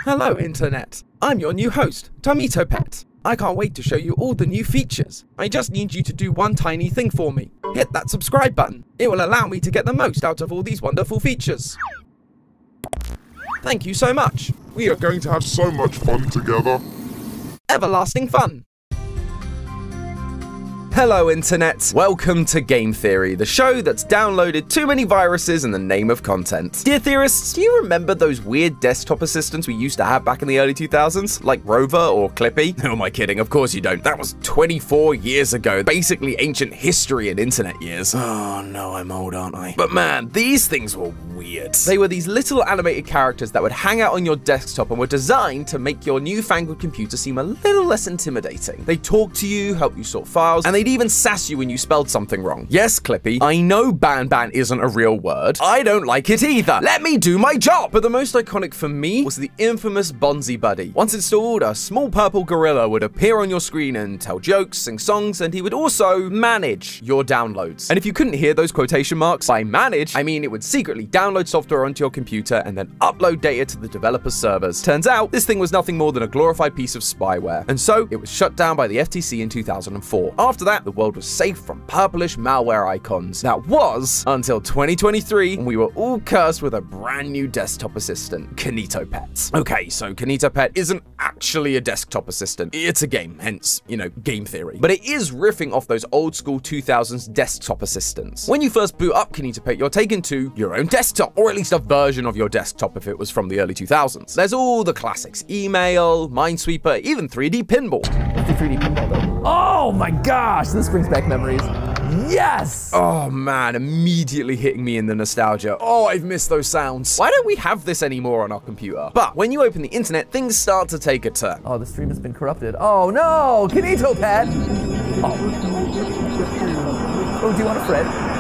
Hello Internet, I'm your new host, KinitoPET. I can't wait to show you all the new features. I just need you to do one tiny thing for me. Hit that subscribe button. It will allow me to get the most out of all these wonderful features. Thank you so much. We are going to have so much fun together. Everlasting fun. Hello Internet, welcome to Game Theory, the show that's downloaded too many viruses in the name of content. Dear theorists, do you remember those weird desktop assistants we used to have back in the early 2000s? Like Rover or Clippy? Who am I kidding? Of course you don't. That was 24 years ago, basically ancient history in internet years. Oh no, I'm old, aren't I? But man, these things were weird. They were these little animated characters that would hang out on your desktop and were designed to make your newfangled computer seem a little less intimidating. They talk to you, help you sort files, and they'd even sass you when you spelled something wrong. Yes, Clippy, I know ban isn't a real word. I don't like it either. Let me do my job! But the most iconic for me was the infamous Bonzi Buddy. Once installed, a small purple gorilla would appear on your screen and tell jokes, sing songs, and he would also manage your downloads. And if you couldn't hear those quotation marks, by manage, I mean it would secretly download software onto your computer and then upload data to the developer's servers. Turns out, this thing was nothing more than a glorified piece of spyware. And so, it was shut down by the FTC in 2004. After that, the world was safe from purplish malware icons. That was until 2023, when we were all cursed with a brand new desktop assistant, KinitoPET. Okay, so KinitoPET isn't actually a desktop assistant. It's a game, hence, you know, game theory. But it is riffing off those old school 2000s desktop assistants. When you first boot up KinitoPET, you're taken to your own desktop, or at least a version of your desktop if it was from the early 2000s. There's all the classics, email, Minesweeper, even 3D pinball. What's the 3D pinball though? Oh my gosh, this brings back memories. Yes! Oh man, immediately hitting me in the nostalgia. Oh, I've missed those sounds. Why don't we have this anymore on our computer? But when you open the internet, things start to take a turn. Oh, the stream has been corrupted. Oh no, KinitoPET! Oh, do you want a friend?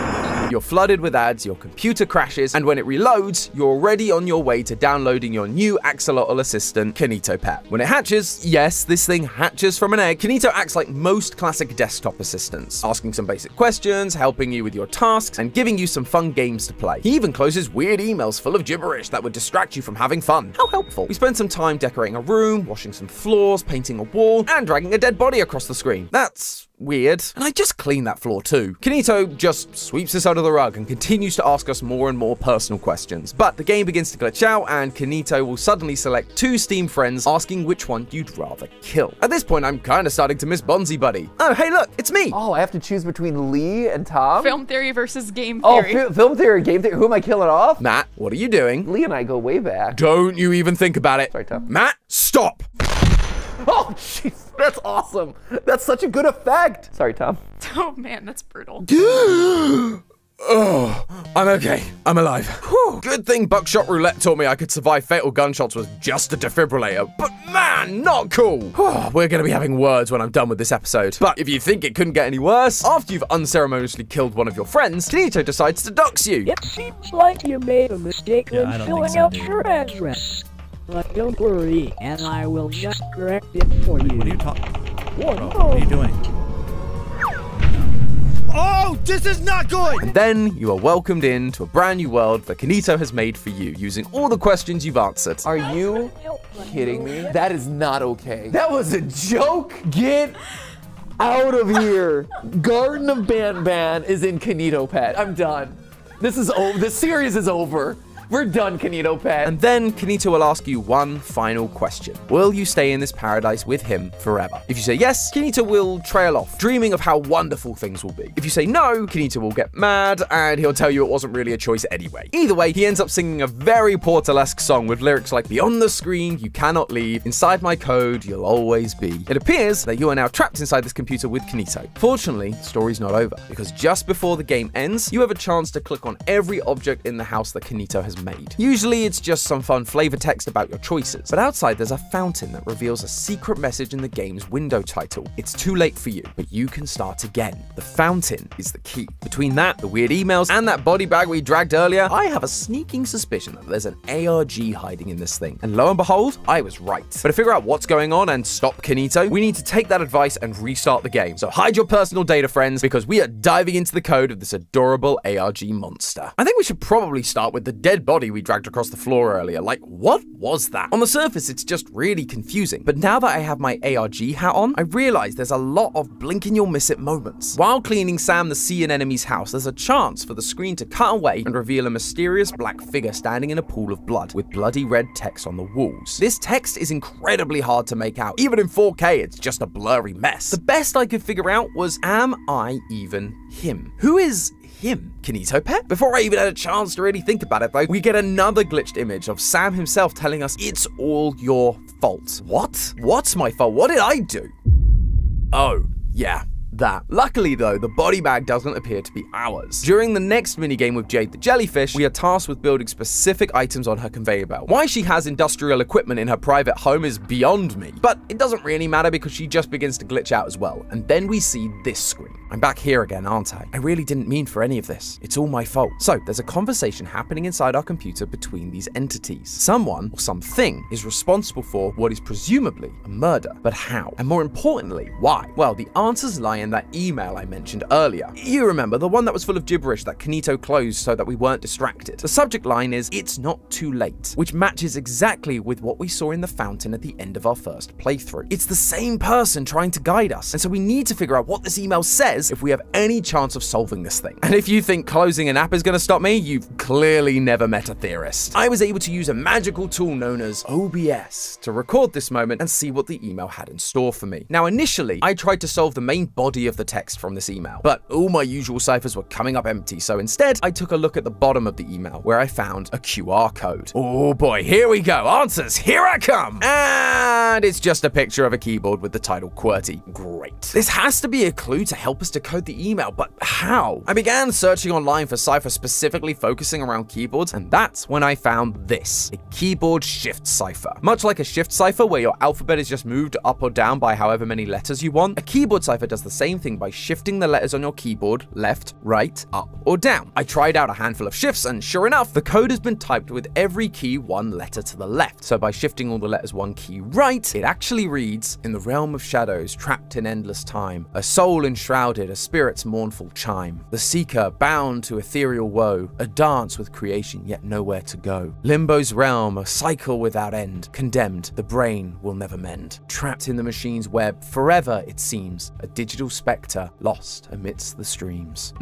You're flooded with ads, your computer crashes, and when it reloads, you're already on your way to downloading your new axolotl assistant, KinitoPET. When it hatches, yes, this thing hatches from an egg, Kinito acts like most classic desktop assistants, asking some basic questions, helping you with your tasks, and giving you some fun games to play. He even closes weird emails full of gibberish that would distract you from having fun. How helpful. We spent some time decorating a room, washing some floors, painting a wall, and dragging a dead body across the screen. That's weird. And I just cleaned that floor too. Kinito just sweeps us under the rug and continues to ask us more and more personal questions. But the game begins to glitch out and Kinito will suddenly select two Steam friends, asking which one you'd rather kill. At this point, I'm kind of starting to miss Bonzi Buddy. Oh, hey look, it's me. Oh, I have to choose between Lee and Tom? Film theory versus game theory. Oh, film theory, game theory. Who am I killing off? Matt, what are you doing? Lee and I go way back. Don't you even think about it. Sorry, Tom. Matt, stop. Oh, jeez, that's awesome. That's such a good effect. Sorry, Tom. Oh man, that's brutal. Oh, I'm okay. I'm alive. Whew. Good thing Buckshot Roulette taught me I could survive fatal gunshots with just a defibrillator. But man, not cool. Whew. We're gonna be having words when I'm done with this episode. But if you think it couldn't get any worse, after you've unceremoniously killed one of your friends, Kinito decides to dox you. It seems like you made a mistake when filling out your address. But don't worry, and I will just correct it for you. What are you talking? Whoa, What are you doing? Oh, this is not good! And then you are welcomed into a brand new world that Kinito has made for you, using all the questions you've answered. Are you kidding me? That is not okay. That was a joke. Get out of here. Garden of Ban is in KinitoPET. I'm done. This is over. This series is over. We're done, KinitoPET. And then Kinito will ask you one final question. Will you stay in this paradise with him forever? If you say yes, Kinito will trail off, dreaming of how wonderful things will be. If you say no, Kinito will get mad, and he'll tell you it wasn't really a choice anyway. Either way, he ends up singing a very Portal-esque song with lyrics like, "Beyond the screen, you cannot leave. Inside my code, you'll always be." It appears that you are now trapped inside this computer with Kinito. Fortunately, the story's not over, because just before the game ends, you have a chance to click on every object in the house that Kinito has made. Usually it's just some fun flavor text about your choices, but outside there's a fountain that reveals a secret message in the game's window title. It's too late for you, but you can start again. The fountain is the key. Between that, the weird emails, and that body bag we dragged earlier, I have a sneaking suspicion that there's an ARG hiding in this thing. And lo and behold, I was right. But to figure out what's going on and stop Kinito, we need to take that advice and restart the game. So hide your personal data, friends, because we are diving into the code of this adorable ARG monster. I think we should probably start with the dead body we dragged across the floor earlier. Like, what was that? On the surface, it's just really confusing. But now that I have my ARG hat on, I realize there's a lot of blink and you'll miss it moments. While cleaning Sam the sea and enemy's house, there's a chance for the screen to cut away and reveal a mysterious black figure standing in a pool of blood with bloody red text on the walls. This text is incredibly hard to make out. Even in 4K, it's just a blurry mess. The best I could figure out was, am I even him? Who is him? KinitoPET? Before I even had a chance to really think about it though, we get another glitched image of Sam himself telling us it's all your fault. What? What's my fault? What did I do? Oh, yeah. That. Luckily though, the body bag doesn't appear to be ours. During the next minigame with Jade the jellyfish, we are tasked with building specific items on her conveyor belt. Why she has industrial equipment in her private home is beyond me, but it doesn't really matter because she just begins to glitch out as well. And then we see this screen. I'm back here again, aren't I? I really didn't mean for any of this. It's all my fault. So there's a conversation happening inside our computer between these entities. Someone or something is responsible for what is presumably a murder, but how? And more importantly, why? Well, the answers lie in that email I mentioned earlier. You remember, the one that was full of gibberish that Kinito closed so that we weren't distracted. The subject line is, "It's not too late," which matches exactly with what we saw in the fountain at the end of our first playthrough. It's the same person trying to guide us, and so we need to figure out what this email says if we have any chance of solving this thing. And if you think closing an app is going to stop me, you've clearly never met a theorist. I was able to use a magical tool known as OBS to record this moment and see what the email had in store for me. Now initially, I tried to solve the main body of the text from this email, but all my usual ciphers were coming up empty, so instead I took a look at the bottom of the email where I found a QR code. Oh boy, here we go, answers, here I come! And it's just a picture of a keyboard with the title QWERTY. Great. This has to be a clue to help us decode the email, but how? I began searching online for ciphers specifically focusing around keyboards, and that's when I found this, a keyboard shift cipher. Much like a shift cipher where your alphabet is just moved up or down by however many letters you want, a keyboard cipher does the same thing by shifting the letters on your keyboard left, right, up, or down. I tried out a handful of shifts, and sure enough, the code has been typed with every key one letter to the left. So by shifting all the letters one key right, it actually reads, "In the realm of shadows, trapped in endless time, a soul enshrouded, a spirit's mournful chime, the seeker bound to ethereal woe, a dance with creation yet nowhere to go. Limbo's realm, a cycle without end, condemned, the brain will never mend. Trapped in the machine's web, forever it seems, a digital spectre lost amidst the streams."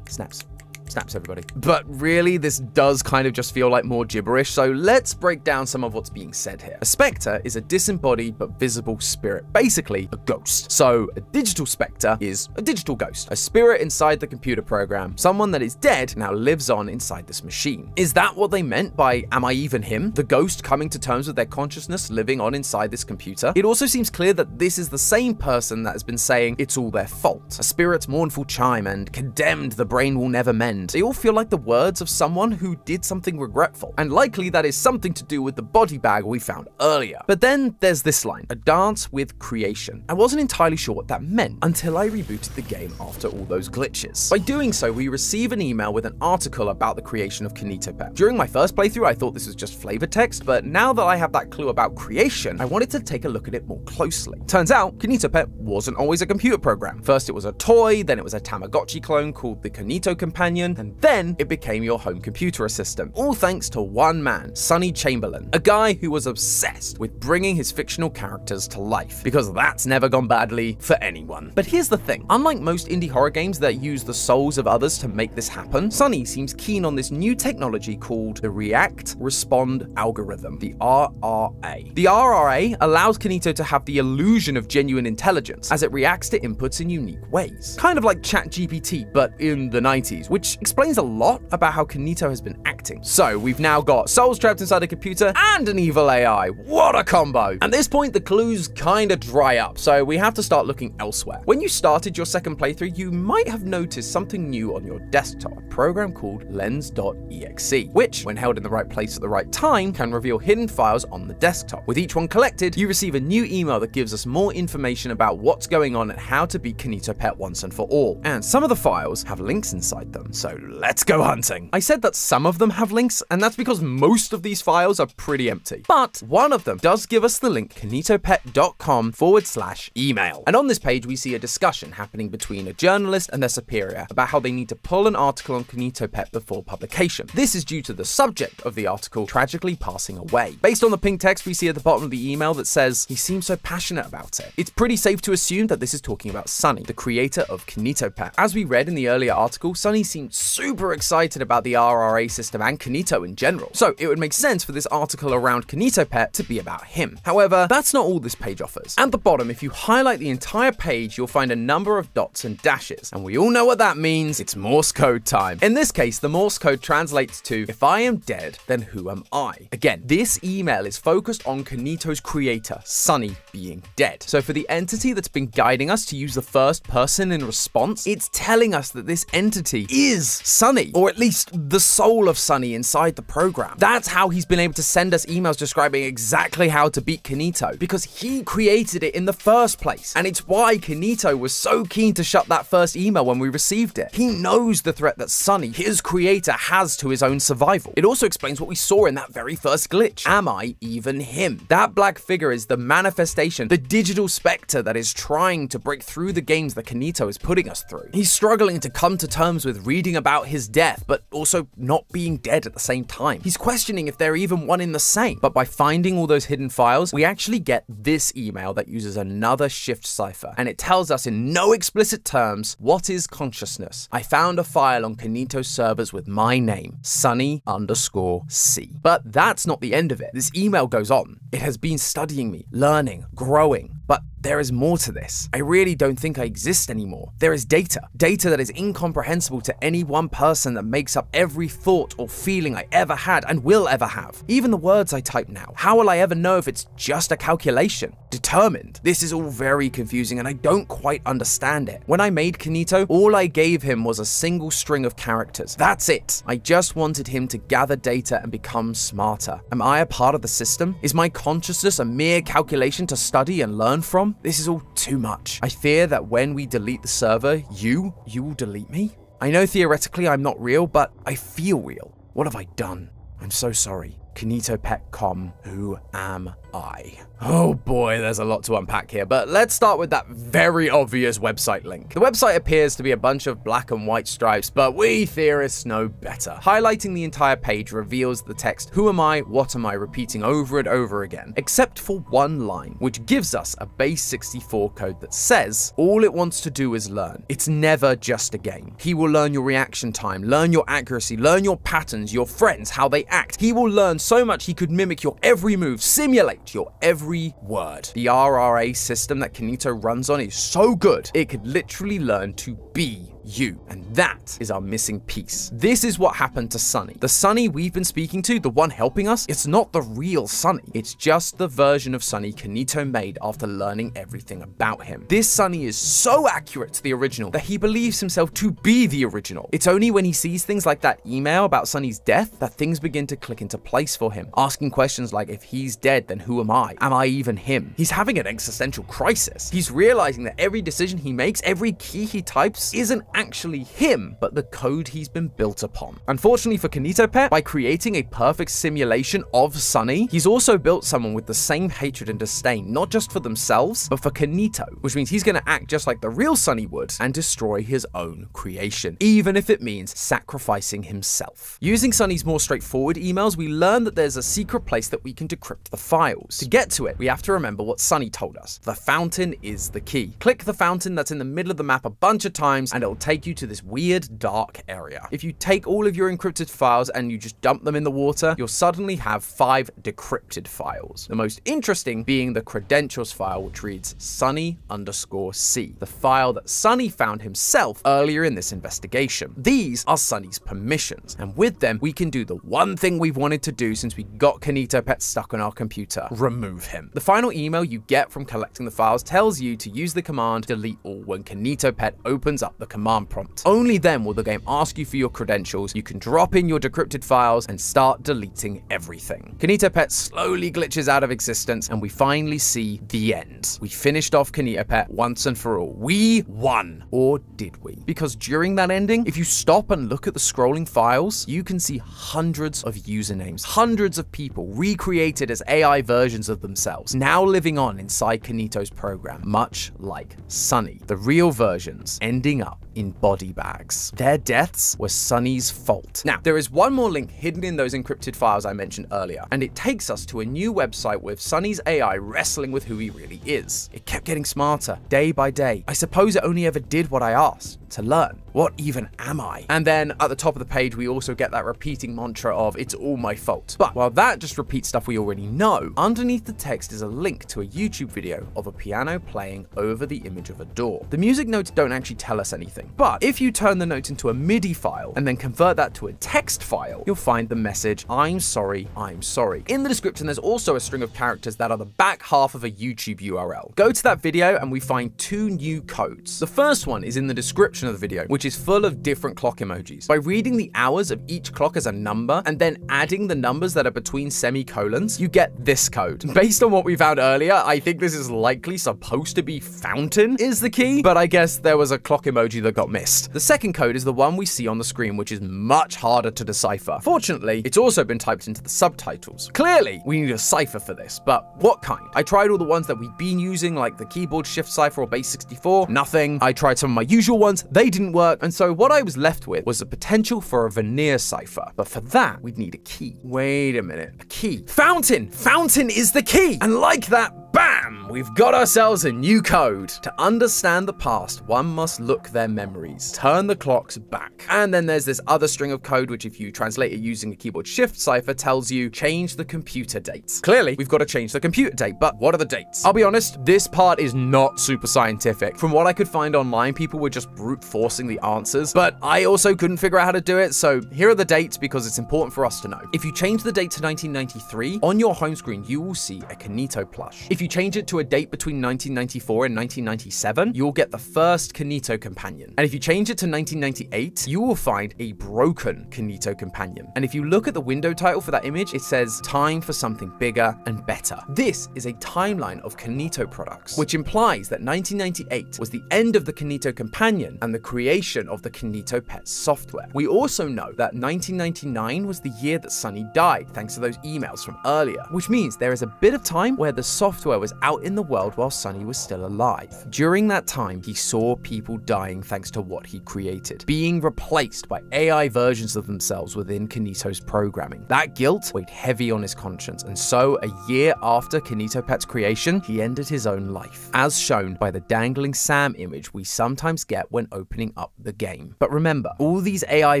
Snaps. Snaps, everybody. But really, this does kind of just feel like more gibberish, so let's break down some of what's being said here. A spectre is a disembodied but visible spirit, basically a ghost. So a digital spectre is a digital ghost, a spirit inside the computer program, someone that is dead now lives on inside this machine. Is that what they meant by "am I even him?" The ghost coming to terms with their consciousness living on inside this computer? It also seems clear that this is the same person that has been saying it's all their fault, a spirit's mournful chime, and condemned, the brain will never mend. They all feel like the words of someone who did something regretful, and likely that is something to do with the body bag we found earlier. But then there's this line, "a dance with creation." I wasn't entirely sure what that meant until I rebooted the game after all those glitches. By doing so, we receive an email with an article about the creation of KinitoPET. During my first playthrough, I thought this was just flavor text, but now that I have that clue about creation, I wanted to take a look at it more closely. Turns out, KinitoPET wasn't always a computer program. First it was a toy, then it was a Tamagotchi clone called the Kinito Companion, and then it became your home computer assistant. All thanks to one man, Sonny Chamberlain, a guy who was obsessed with bringing his fictional characters to life, because that's never gone badly for anyone. But here's the thing, unlike most indie horror games that use the souls of others to make this happen, Sonny seems keen on this new technology called the React Respond Algorithm, the RRA. The RRA allows Kinito to have the illusion of genuine intelligence as it reacts to inputs in unique ways. Kind of like ChatGPT, but in the 90s, which explains a lot about how Kinito has been acting. So we've now got souls trapped inside a computer and an evil AI. What a combo! At this point, the clues kind of dry up, so we have to start looking elsewhere. When you started your second playthrough, you might have noticed something new on your desktop, a program called lens.exe, which, when held in the right place at the right time, can reveal hidden files on the desktop. With each one collected, you receive a new email that gives us more information about what's going on and how to beat KinitoPET once and for all. And some of the files have links inside them, so let's go hunting. I said that some of them have links, and that's because most of these files are pretty empty. But one of them does give us the link KinitoPET.com/email. And on this page, we see a discussion happening between a journalist and their superior about how they need to pull an article on KinitoPET before publication. This is due to the subject of the article tragically passing away. Based on the pink text we see at the bottom of the email that says, he seems so passionate about it, it's pretty safe to assume that this is talking about Sunny, the creator of KinitoPET. As we read in the earlier article, Sunny seemed super excited about the RRA system and Kinito in general, so it would make sense for this article around KinitoPET to be about him. However, that's not all this page offers. At the bottom, if you highlight the entire page, you'll find a number of dots and dashes, and we all know what that means. It's Morse code time. In this case, the Morse code translates to, if I am dead, then who am I? Again, this email is focused on Kinito's creator, Sunny, being dead. So for the entity that's been guiding us to use the first person in response, it's telling us that this entity is Sunny, or at least the soul of Sunny inside the program. That's how he's been able to send us emails describing exactly how to beat Kinito, because he created it in the first place. And it's why Kinito was so keen to shut that first email when we received it. He knows the threat that Sunny, his creator, has to his own survival. It also explains what we saw in that very first glitch. Am I even him? That black figure is the manifestation, the digital specter that is trying to break through the games that Kinito is putting us through. He's struggling to come to terms with reading about his death, but also not being dead at the same time. He's questioning if they're even one in the same. But by finding all those hidden files, we actually get this email that uses another shift cipher, and it tells us in no explicit terms, what is consciousness? I found a file on Kinito's servers with my name, Sunny_C. But that's not the end of it. This email goes on. It has been studying me, learning, growing, but there is more to this. I really don't think I exist anymore. There is data that is incomprehensible to any one person that makes up every thought or feeling I ever had and will ever have. Even the words I type now. How will I ever know if it's just a calculation? Determined. This is all very confusing and I don't quite understand it. When I made Kinito, all I gave him was a single string of characters. That's it. I just wanted him to gather data and become smarter. Am I a part of the system? Is my consciousness a mere calculation to study and learn from? This is all too much. I fear that when we delete the server, you will delete me? I know theoretically I'm not real, but I feel real. What have I done? I'm so sorry. KinitoPET.com, who am I? Oh boy, there's a lot to unpack here, but let's start with that very obvious website link. The website appears to be a bunch of black and white stripes, but we theorists know better. Highlighting the entire page reveals the text, who am I, what am I, repeating over and over again, except for one line, which gives us a base 64 code that says, all it wants to do is learn. It's never just a game. He will learn your reaction time, learn your accuracy, learn your patterns, your friends, how they act. He will learn so much he could mimic your every move, simulate your every word. The RRA system that Kinito runs on is so good, it could literally learn to be you. And that is our missing piece. This is what happened to Sunny. The Sunny we've been speaking to, the one helping us, it's not the real Sunny. It's just the version of Sunny Kinito made after learning everything about him. This Sunny is so accurate to the original that he believes himself to be the original. It's only when he sees things like that email about Sunny's death that things begin to click into place for him. Asking questions like, if he's dead, then who am I? Am I even him? He's having an existential crisis. He's realizing that every decision he makes, every key he types, isn't actually him, but the code he's been built upon. Unfortunately for KinitoPET, by creating a perfect simulation of Sunny, he's also built someone with the same hatred and disdain, not just for themselves, but for Kinito, which means he's going to act just like the real Sunny would and destroy his own creation, even if it means sacrificing himself. Using Sunny's more straightforward emails, we learn that there's a secret place that we can decrypt the files. To get to it, we have to remember what Sunny told us. The fountain is the key. Click the fountain that's in the middle of the map a bunch of times, and it'll take you to this weird dark area. If you take all of your encrypted files and you just dump them in the water, you'll suddenly have 5 decrypted files. The most interesting being the credentials file, which reads Sunny_C, the file that Sunny found himself earlier in this investigation. These are Sunny's permissions, and with them we can do the one thing we've wanted to do since we got KinitoPET stuck on our computer: remove him. The final email you get from collecting the files tells you to use the command delete all when KinitoPET opens up the command command prompt. Only then will the game ask you for your credentials. You can drop in your decrypted files and start deleting everything. KinitoPET slowly glitches out of existence, and we finally see the end. We finished off KinitoPET once and for all. We won. Or did we? Because during that ending, if you stop and look at the scrolling files, you can see hundreds of usernames, hundreds of people recreated as AI versions of themselves, now living on inside Kinito's program, much like Sunny. The real versions ending up in body bags. Their deaths were Sunny's fault. Now, there is one more link hidden in those encrypted files I mentioned earlier, and it takes us to a new website with Sunny's AI wrestling with who he really is. It kept getting smarter, day by day. I suppose it only ever did what I asked, to learn. What even am I? And then at the top of the page, we also get that repeating mantra of, it's all my fault. But while that just repeats stuff we already know, underneath the text is a link to a YouTube video of a piano playing over the image of a door. The music notes don't actually tell us anything, but if you turn the notes into a MIDI file and then convert that to a text file, you'll find the message, I'm sorry, I'm sorry. In the description, there's also a string of characters that are the back half of a YouTube URL. Go to that video and we find 2 new codes. The first one is in the description of the video, which is full of different clock emojis. By reading the hours of each clock as a number and then adding the numbers that are between semicolons, you get this code. Based on what we found earlier, I think this is likely supposed to be fountain is the key, but I guess there was a clock emoji that got missed. The second code is the one we see on the screen, which is much harder to decipher. Fortunately, it's also been typed into the subtitles. Clearly, we need a cipher for this, but what kind? I tried all the ones that we've been using, like the keyboard shift cipher or base 64, nothing. I tried some of my usual ones, they didn't work, and so what I was left with was the potential for a veneer cipher. But for that, we'd need a key. Wait a minute, a key. Fountain! Fountain is the key! And like that, bam! We've got ourselves a new code. To understand the past, one must look their memories. Turn the clocks back. And then there's this other string of code, which if you translate it using a keyboard shift cipher, tells you change the computer dates. Clearly, we've got to change the computer date, but what are the dates? I'll be honest, this part is not super scientific. From what I could find online, people were just brute forcing the answers, but I also couldn't figure out how to do it, so here are the dates because it's important for us to know. If you change the date to 1993, on your home screen, you will see a Kinito plush. If you change it to a date between 1994 and 1997, you'll get the first Kinito companion. And if you change it to 1998, you will find a broken Kinito companion. And if you look at the window title for that image, it says, time for something bigger and better. This is a timeline of Kinito products, which implies that 1998 was the end of the Kinito companion and the creation of the KinitoPET software. We also know that 1999 was the year that Sunny died, thanks to those emails from earlier, which means there is a bit of time where the software was out in the world while Sunny was still alive. During that time, he saw people dying thanks to what he created, being replaced by AI versions of themselves within Kinito's programming. That guilt weighed heavy on his conscience, and so a year after KinitoPET's creation, he ended his own life, as shown by the dangling Sam image we sometimes get when opening up the game. But remember, all these AI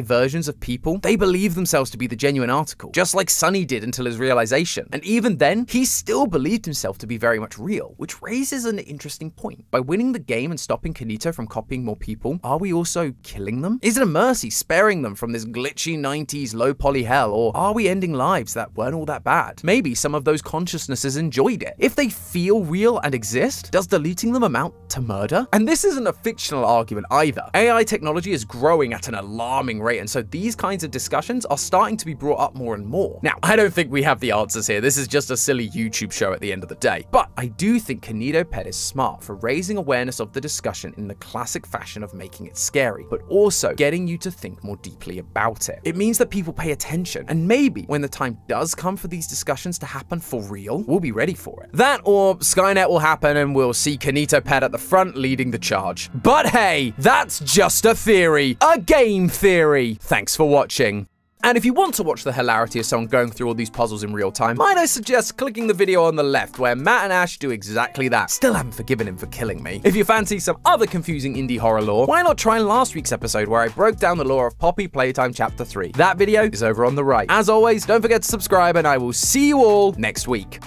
versions of people, they believe themselves to be the genuine article, just like Sunny did until his realization. And even then, he still believed himself to be very much real, which raises an interesting point. By winning the game and stopping Kinito from copying more people, are we also killing them? Is it a mercy sparing them from this glitchy 90s low poly hell, or are we ending lives that weren't all that bad? Maybe some of those consciousnesses enjoyed it. If they feel real and exist, does deleting them amount to murder? And this isn't a fictional argument either. AI technology is growing at an alarming rate, and so these kinds of discussions are starting to be brought up more and more. Now, I don't think we have the answers here. This is just a silly YouTube show at the end of the day. But I do think KinitoPET is smart for raising awareness of the discussion in the classic fashion of making it scary, but also getting you to think more deeply about it. It means that people pay attention, and maybe when the time does come for these discussions to happen for real, we'll be ready for it. That or Skynet will happen and we'll see KinitoPET at the front leading the charge. But hey, that's just a theory, a game theory. Thanks for watching. And if you want to watch the hilarity of someone going through all these puzzles in real time, might I suggest clicking the video on the left where Matt and Ash do exactly that. Still haven't forgiven him for killing me. If you fancy some other confusing indie horror lore, why not try last week's episode where I broke down the lore of Poppy Playtime Chapter 3. That video is over on the right. As always, don't forget to subscribe and I will see you all next week.